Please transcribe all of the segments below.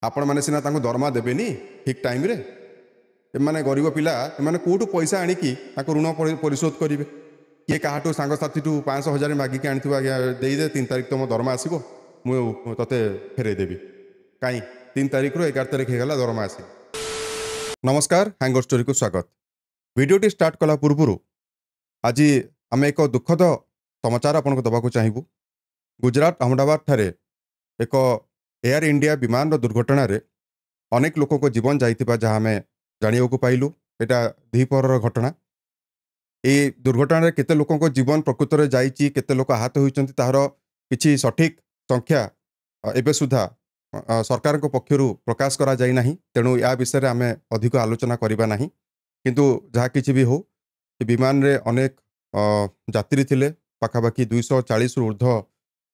आपण मैंने सिना दरमा देवेनि ठीक टाइम रे एमाने गरीब पिला एमाने कोठू पैसा आनिकी ऋण परिशोध करेंगे किए क्या सांग साथी 500,000 मागिकी आनी दे 3 तारिख तो मो दरमा आसो मुझे फेरदेवी कहीं 3 तारिख रू 11 तारिख होगा दरमा आस। नमस्कार हैंगर स्टोरी को स्वागत। वीडियोटी स्टार्ट कला पूर्व आज आम एक दुखद समाचार आपको दबाक चाहबू। गुजरात अहमदाबाद ठारे एक एयर इंडिया विमान दुर्घटना रे अनेक लोक को जीवन जाइथिबा जहाँ आम जानियों पाइलु। एटा द्विपहर घटना। ये दुर्घटना रे केते लोक को जीवन प्रकृत में जाइछि केते लोक आहत होइछन्ति ताहार किछि सठिक संख्या एबे सुधा सरकार को पक्षरु प्रकाश करा जाई नाही। तेणु या विषय रे आमे अधिक आलोचना करिबा नाही। किंतु जहाँ किछि भी हो विमान रे अनेक यात्री थिले पाखापाखि 240 रु ऊर्ध्व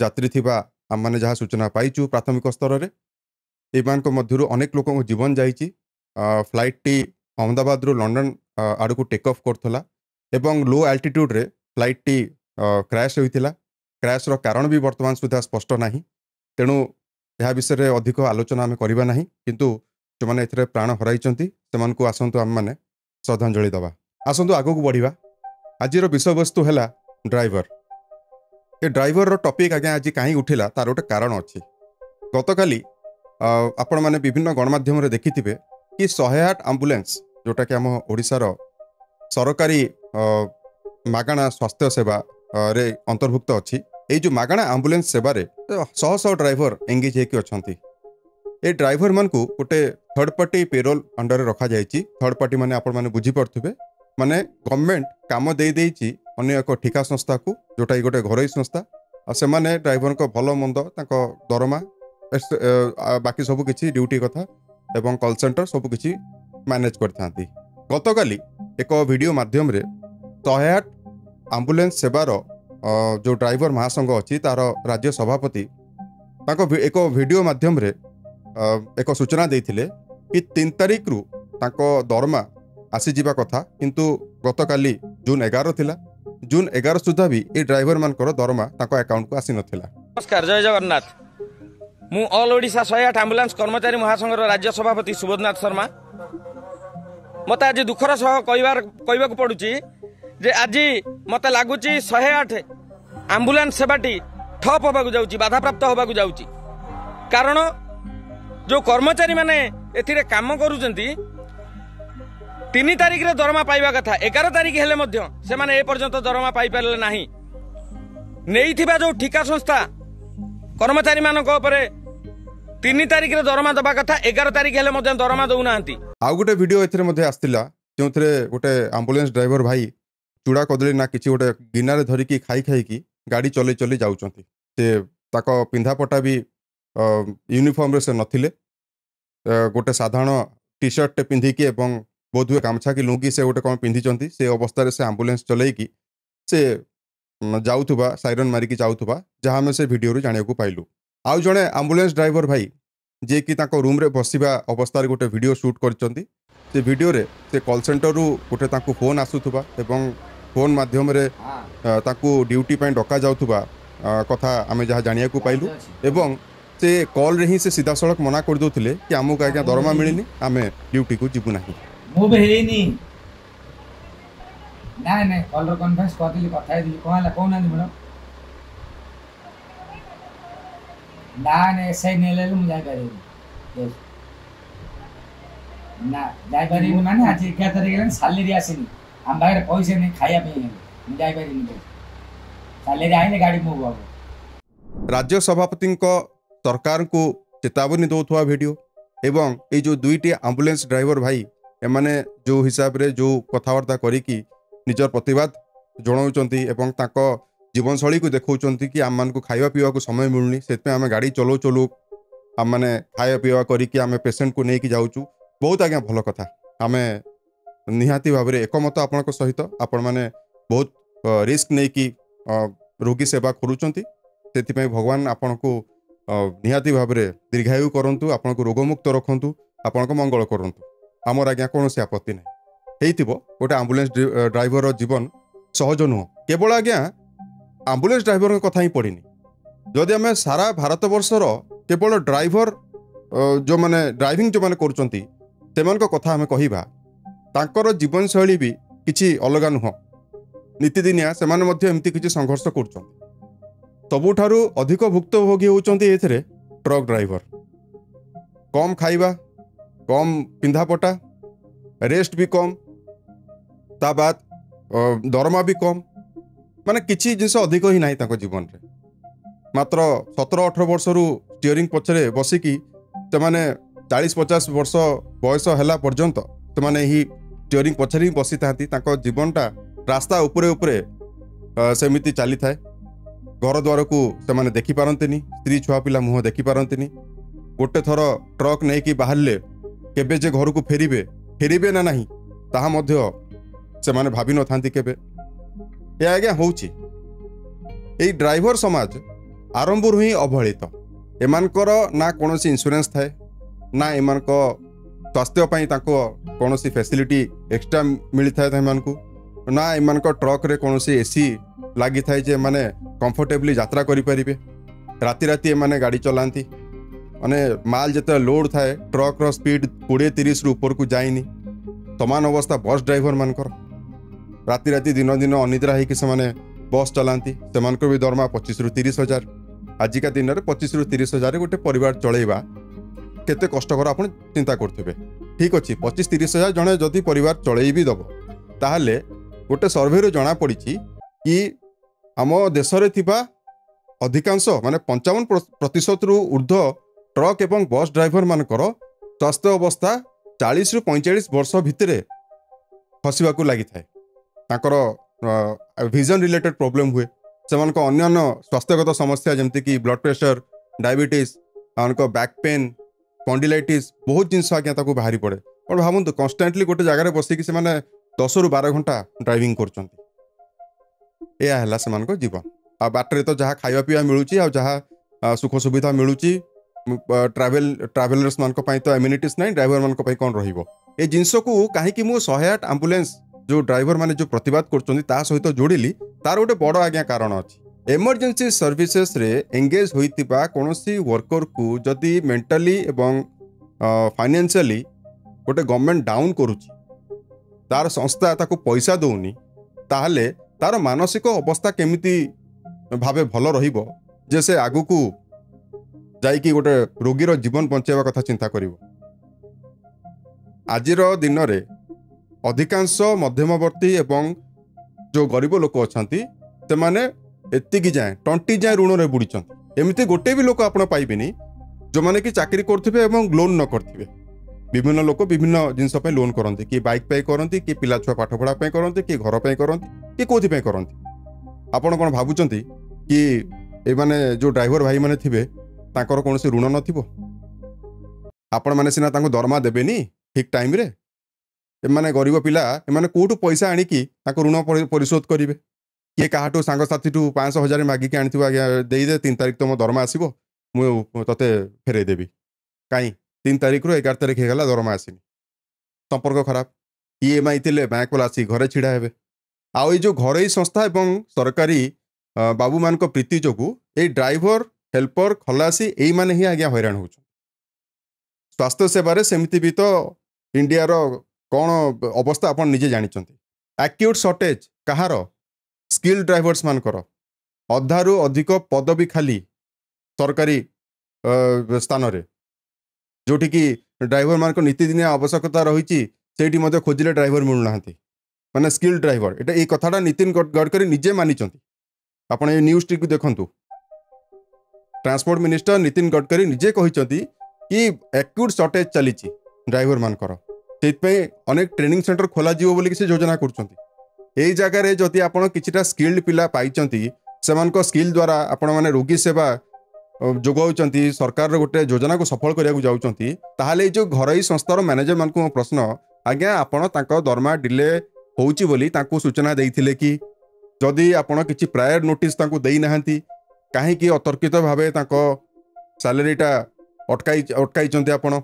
यात्री थिबा आम मैंने जहाँ सूचना पाइचु प्राथमिक स्तर में विमान को मध्यरु अनेक लोक जीवन जाइछि। फ्लाइट टी अहमदाबाद रु लंडन आड़ को टेक ऑफ करथला एवं लो आल्टीट्यूड रे फ्लाइट टी क्रैश होइथिला। क्रैश रो कारण भी वर्तमान सुधा स्पष्ट नाही। तेणु यह विषय रे अधिक आलोचना आम करबा नाही। किंतु जो माने एथरे प्राण हराइचंती सेमान को आसंतु आम माने श्रद्धांजलि दबा। आसंतु आगो को बढ़िबा। आजिर विषय वस्तु हैला ड्राइवर। ये ड्राइवर रो टॉपिक आज्ञा आज कहीं उठिला तार गोटे कारण अच्छी। गतकाली आपण माने विभिन्न गणमाध्यम रे देखिथिबे कि 108 एम्बुलेंस जोटा कि आम ओडिशार सरकारी मागणा स्वास्थ्य सेवा रे अंतर्भुक्त अच्छी। ये जो मागणा एम्बुलेंस सेवा रे शह शह ड्राइवर एंगेज होकर अच्छा। ये ड्राइवर मान को गोटे थर्ड पार्टी पेरोल अंडर रखा जाइछि। थर्ड पार्टी माने आपण माने बुझी पड़थुबे माने गवर्नमेंट काम दे देइछि अन्य एक ठिका संस्था को जोटा गोटे घरोई संस्था से माने ड्राइवर को भल मंद तांको दरमा बाकी सब किछि ड्यूटी कथा एवं कॉल सेंटर सब किछि मैनेज करथांती। गतकाली एक वीडियो माध्यम रे 108 एम्बुलेंस सेवार जो ड्राइवर महासंघ अच्छी तार राज्य सभापति तांको एक वीडियो माध्यम रे एक सूचना देइथिले कि 3 तारिख रु तांको दरमा आसी जीवा कथा। किंतु गतकाली जून 11 थिला। जून 11 सुधा भी ये ड्राइवर मानकर दरमा तांको अकाउंट को आसी नथिला। नमस्कार, जय जगन्नाथ। मु ऑल ओडिशा 108 एम्बुलेंस कर्मचारी महासंघर राज्य सभापति सुबोधनाथ शर्मा। मत आज दुखर सह कहवा पड़ुची जे आज मत लगुच 108 एम्बुलेंस सेवाटी ठप होगा जाऊँगी बाधाप्राप्त होगा जाऊँगी। कारण जो कर्मचारी माने एथिरे काम करुचंती 3 तारिख रे दरमा पाइबा कथा 11 तारिख हेले मध्य से माने ए पर्यंत दरमा पाई पारले नाही। नेइथिबा जो ठिका संस्था कर्मचारी मानक ऊपर 3 तारिख रे दरमा दबा कथा 11 तारिख हेले मध्य दरमा दउ नाहंती। आउ गोटे वीडियो एथरे मध्य आस्तिला जोंथरे गोटे एम्बुलेंस ड्राइवर भाई चूड़ा कदली ना किछि गोटे गिनारे धरिकी खाई की गाड़ी चले चली जाउचंती। से ताको पिंधा पटा भी यूनिफॉर्म रे से नथिले। गोटे साधारण टी शर्ट टे पिंधिकी एवं बोधुए गामछा की लुंगी से गोटे कौन पिंधिचंती। से अवस्था से एम्बुलेंस चलैकी से जाउथुबा साइरन मारिकी जाउथुबा जहाँ आम से वीडियो जानिया को पाइलु। आउ जड़े एम्बुलेंस ड्राइवर भाई जे कि ताको रूम रे बसिबा अवस्था गोटे वीडियो शूट करचंती। से वीडियो रे से कॉल सेंटर रु गोटे ताको फोन आसुथुबा एवं फोन माध्यम रे ताको ड्यूटी पे डका जाउथुबा कथा आम जहाँ जानिया को पाइलु। एवं से कॉल रे ही से सीधा सड़क मना कर दउथिले कि आमको आज्ञा दरमा मिलनी आम ड्यूटी को जीवु नाही। मूव हेनी ना ना कॉलर कॉन्फ्रेंस कर दिली कथा दिली कोहला कोना दि मैडम ना ना एसआई नेले मु जाय पारे ना जाय पारे माने आज 11 तारिख रे सैलरी आसीनी हम बाहर पैसे नहीं खाया पे मु जाय पारे नहीं सैलरी आइले गाड़ी मूव हो। राज्य सभापति सरकार को चेतावनी दौथुआ वीडियो एवं ये जो दुईटी एम्बुलेंस ड्राइवर भाई एमाने जो हिसाब रे जो कथबार्ता करिकी निजर प्रतिवाद जनाउचंती एवं ताको जीवनशैली को देखौचंती कि आम मान को खाଇବା पीवा को समय मिलुनी से आम गाड़ी चलो चलू आम मैंने खाया पीवा करिकी आम पेसेंट को लेकिन जाऊँ बहुत आज्ञा भल कथा। आम निहाती भाव में एकमत आपण सहित आपण मैंने बहुत रिस्क नहीं कि रोगी सेवा करुचंती। से भगवान आपण को निहाती भाव में दीर्घायु करंतु आपण को रोगमुक्त रखंतु आपण को मंगल करंतु। आमर आज्ञा कौन से आपत्ति नहीं गोटे एम्बुलेंस ड्राइवर जीवन सहज नुह। केवल आज्ञा एम्बुलेंस ड्राइवर कथा ही पड़नी जदि आम सारा भारत वर्षर केवल ड्राइवर जो मैंने ड्राइविंग जो मैंने करुँच से कथा आम कह तांकर जीवनशैली भी किसी अलग नुह नीतिदिनिया से एमती किसी संघर्ष कर सबुठारु अधिक भुक्तभोगी होती ए ट्रक ड्राइवर कम खाइबा कम पिंधापटा रेस्ट भी कम ता बाद दरमा भी कम माने किसी जिनस अधिक ही ना जीवन में मात्र 17-18 वर्ष स्टीयरिंग पछरे बसिकी से 40-50 वर्ष बयस है पर्यंत से स्टीयरिंग पछरे ही बसी था जीवनटा रास्ता उपरे उपरे सेमिति चली थाए घर द्वार को से देखिपारती स्त्री छुआ पिला मुह देखिपारती गोटे थर ट्रक नहीं कि बाहर केबे जे घर को फेरिबे ना नहीं ताहा मध्य से माने भाभी न थांती केबे ए आज्ञा होउची एई ड्राइवर समाज आरंभरू ही अवहेलित एमानकर ना कौनसी इंश्योरेंस थाए ना एमानक स्वास्थ्य पई ताको कौनसी फैसिलिटी एक्स्ट्रा मिली थाए एमानकु ना एमानक ट्रक रे कौनसी एसी लगी थाए जे माने कंफर्टेबली यात्रा करि परिबे राति राति एमाने गाड़ी चलांती माने माल जिते लोड थाए ट्रक रो स्पीड 20-30 रु ऊपर को जाइनी समान अवस्था बस ड्राइवर मानकर राति राति दिन दिन अनिद्रा होकर से बस चलाती से भी दरमा 25-30 हजार आजिका दिन में 25-30 हजार गोटे परिवार चलैबा केते कष्टकर आप चिंता करुवे ठीक अच्छे 25-30 हजार जड़े जदि परिवार चलई भी दब ताहले गोटे सर्वे जना पड़ी कि आम देश में अधिकांश माने 55% रु ऊर्ध्व ट्रक एवं बस ड्राइवर मानकर स्वास्थ्य अवस्था 40 रु 45 वर्ष भितर फसवा लगी थाए विजन रिलेटेड प्रॉब्लम हुए से अन्य स्वास्थ्यगत समस्या जमती कि blood pressure diabetes back pain spondylitis बहुत जिनस आज्ञा बाहरी पड़े और भावतु कन्स्टांटली गोटे जगार बसिकी से 10 रु 12 घंटा ड्राइविंग कर जीवन आ बाटर तो जहाँ खावा पीवा मिलूँ आ जहाँ सुख सुविधा मिलूँ ट्रावेलर्स मान तो एम्यूनिटीज ना ड्राइवर मान कौन रे जिनस को कहीं 108 आंबुलांस जो ड्राइवर माने जो प्रतिवाद कर सहित जोड़िली तार गोटे बड़ आज्ञा कारण अच्छी इमरजेंसी सर्विसेस रे एंगेज होइतिबा कोनोसी वर्कर को जदि मेंटली एवं फाइनेंशियली गोटे गवर्नमेंट डाउन करुची तार संस्था ताको पैसा दौनी ताहले तार मानसिक अवस्था केमिति भावे भल रहिबो जे से आगु को जाइकी गोटे रोगीर जीवन बंचाइबा कथा चिंता करिवो आजिर दिन रे अधिकांश मध्यमवर्ती एवं जो गरीब लोक अच्छा से माने एतिकी जाए 20 जाए ऋण रे बुड़ीचंती एमती गोटे भी लोक आपण पाइबेनी जो माने कि चाकरी करथिबे एवं लोन न करथिबे विभिन्न लोक विभिन्न जिनस पे लोन करती कि बाइक पे करती कि पिला छुआ पाठ पढ़ा पे करती कि घर पे करती कि कोथि पे करती आपण कोन भाबुचंती कि ए माने जो ड्राइवर भाई माने थिबे तांकर कोनोसी ऋण नथिबो आपण माने सिना तांको दरमा देबेनी ठीक टाइम रे एमाने गरीब पिला एमाने कोठू पैसा आनिकी ताको ऋण परिशोध करिवे किए काहाटू सांगसाथी 500,000 मागिकी आनिथिबो आज्ञा देई दे 3 तारिख तो मो दरमा आसीबो मु तते फेरे देबी काई 3 तारिख रु 11 तारिख हेगला दरमा आसीनी संपर्क खराब ईएमआई थिले बैंक वाला आसी घरे छिड़ा हेबे आ जो घरोई संस्था एवं सरकारी बाबू मान प्रीति जोगु ए ड्राइवर हेल्पर खलासी यही माने ही आज्ञा हैरान हो स्वास्थ्य सेवार सेमती भी तो इंडिया रो कौन अवस्था आप निजे जानी एक्यूट शॉर्टेज कहार स्किल ड्राइवर्स मानकर अधारू अधिक पद भी खाली सरकारी स्थान रे जोटी कि ड्राइवर मान नीतिदिनिया आवश्यकता रही खोजिले ड्राइवर मिलूना माने स्किल ड्राइवर एटा ये कथाटा नितिन गडकरी निजे मानी आपण ये न्यूज टी देखु ट्रांसपोर्ट मिनिस्टर नितिन गडकरी निजे कहते कि एक्यूट शॉर्टेज चली ड्राइवर मानकर अनेक ट्रेनिंग सेंटर खोल से योजना कर जगार जदि आप किसी स्किल्ड पिला पाई से स्किल द्वारा आपण मैंने रोगी सेवा जोगाऊँ सरकार गोटे योजना को सफल करने जाऊँगी ताहले जो घरोई संस्थार मैनेजर मान प्रश्न आज्ञा आपण दरमा डिले होउची बोली तांको सूचना देइथिले कि जदि आपण किछि प्रायर नोटिस तांको देई नाहंती कहीं अतर्कित भावे तांको सैलरीटा अटकाई आपण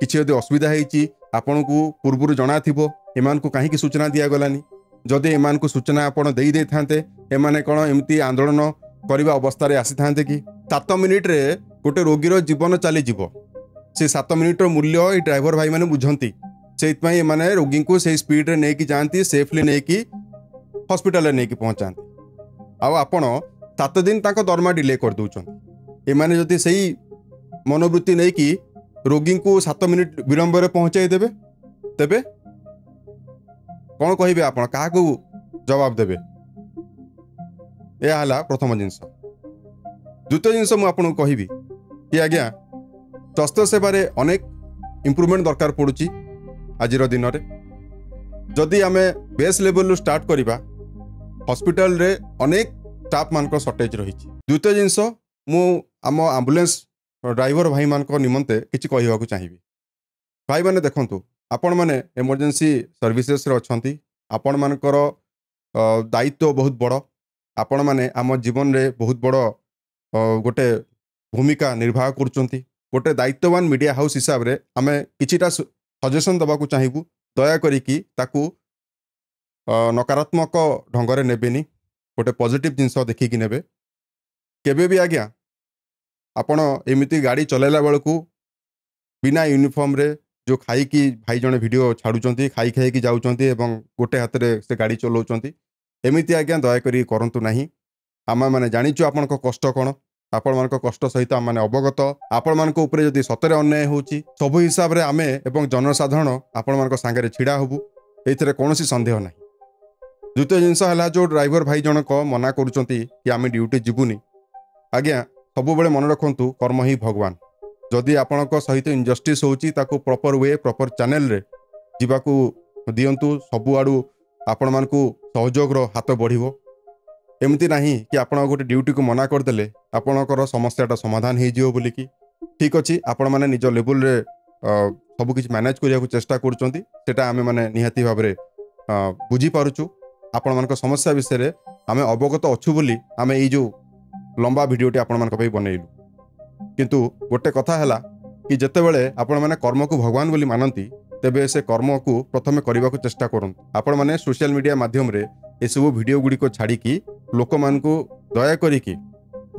किछि यदि असुविधा होइची आपण को पूर्व जना थिबो एमान को कहीं सूचना दिया गलानी जदि एमान को सूचना आपण देई दे थांते एमाने कोन एमती आंदोलन करबा अवस्था रे आसी थांते कि 7 मिनिट रे गोटे रोगीर जीवन चली जीवो से 7 मिनिटर मूल्य ये ड्राइवर भाई मैंने बुझंती से माने रोगी को से स्पीड रे नेकी जाती सेफली नेकी हॉस्पिटल नेकी पहुंचाती आपण 7 दिन ताको दरमा डिले कर दउछन एमाने जति सही मनोवृत्ति नहीं कि रोगी को 7 मिनिट विलंब रे पहुंचाई देबे तेबे कौन कहिबे आपण काहा को जवाब देबे यह प्रथम जिनस द्वितीय जिनस मु आपन कहिबी कि आज्ञा स्वास्थ्य सेवार अनेक इम्प्रूवमेंट दरकार पड़ुची आज दिन में जदि आम बेस लेवल स्टार्ट करवा हॉस्पिटल रे अनेक स्टाफ मान सर्टेज रही द्वितीय जिनस मु आम एम्बुलेंस ड्राइवर भाई मान निमंते किसी कहवाक चाहिए भाई मैंने देखूँ आपण मैंने इमरजेंसी सर्विसेस अच्छा आपण मानकर दायित्व बहुत बड़ आपण मैंने आम जीवन रे बहुत बड़ गोटे भूमिका निर्वाह करुँच गोटे दायित्ववान मीडिया हाउस हिसाब रे आम किछिटा सजेसन दबाक चाहिए दया करिकी ताकू नकारात्मक ढंगरे नेबेनी गोटे पॉजिटिव जिनस देखिकी नेबे केबे भी आज्ञा आपण एमिति गाड़ी चलाइला बेलू बिना यूनिफॉर्म रे जो खाईकी भाई जने वीडियो छाड़ुचंती खाई खाईकी जाउचंती एवं गोटे हाथ रे से गाड़ी चलाउचंती एमिति आज्ञा दया करी करंतु नाही आम माने जानिचु आपन को कष्ट कोन आपण मान कष्ट सहित आम मैंने अवगत आपण मान जदि सतरे अन्याय होची सबु हिसाब रे आमे एवं जनसाधारण आपण मान सांगे छिड़ा हबु एथिरे कोनोसी संदेह नाही द्वितीय जिनस है जो ड्राइवर भाई जनक मना करुचंती कि आम ड्यूटी जीवुनी आज्ञा सब बेले मन रखु कर्म ही भगवान जदि आपण सहित इनजस्टिस होची ताको प्रॉपर वे प्रॉपर चैनल रे जीवाकू दियंतु सबु आडू आपण मान सहयोग हाथ बढ़िबो एमती नहीं कि आपण गोटे ड्यूटी को मना करदेले आपणकर समस्याटा समाधान हो बोलिकी ठीक अच्छी आपण मैंने निज लेवल रे सब किसी मैनेज करने को चेष्टा करा आम मैंने निहाती भाव में बुझी पारुचु आपण मान समस्या विषय रे आम अवगत अच्छु बोली आम यो लंबा भिडटे आपण मान बनइलु किंतु गोटे कथा है कि जितेबले आपण मैंने कर्म को भगवान बोली मानती तेबे से कर्म को प्रथमे करने को चेष्टा करूँ आपण मैंने सोशल मीडिया माध्यम रे ये सब वीडियो गुड़ी को छाड़ी लोक मान को दया करिकी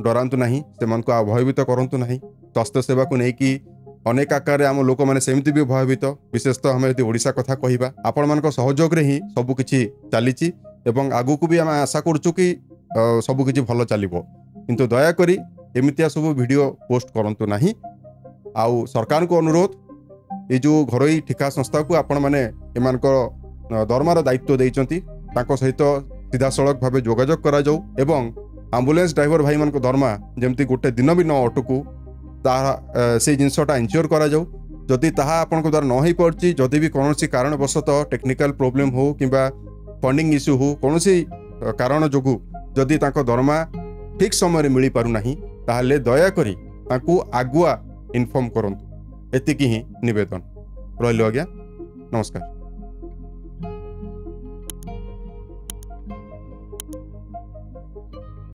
डरांतु नहीं से भयभीत करंतु नहीं स्वास्थ्य सेवा को लेकिन अनेक आकार आम लोक मैंने सेमती भी भयभीत विशेषतः आम यदि ओडिशा कथा कहवा आपण मान सहयोग रे ही सब किछि चली आगू को भी आम आशा करूँ कि सब किछि भल चलिबो किंतु दया करी एमितिया सब वीडियो पोस्ट करंतु नहीं आउ सरकार को अनुरोध ये जो घरोई ठिका संस्था को आपण मैंने एमानकर दरमार दायित्व देइचंती ताको सहित सीधा सड़क भाव जोगाजोग करा जाऊ एवं एम्बुलेंस ड्राइवर भाई मान दरमा जमती गोटे दिन भी न अटकू से जिनसटा इनश्योर करा जाऊ जदि ताहा आपन को द्वारा न हो पार्ची जदि भी कौन कारणवशतः टेक्निकल प्रोब्लेम हो किंबा फंडिंग इश्यू हो कौन कारण जोगु जदि ताको दरमा ठीक समय मिल पारु नाही ताहले दया करी ताकू आगुआ इनफॉर्म करंतु एतिकी ही निवेदन रहिलो आज्ञा नमस्कार।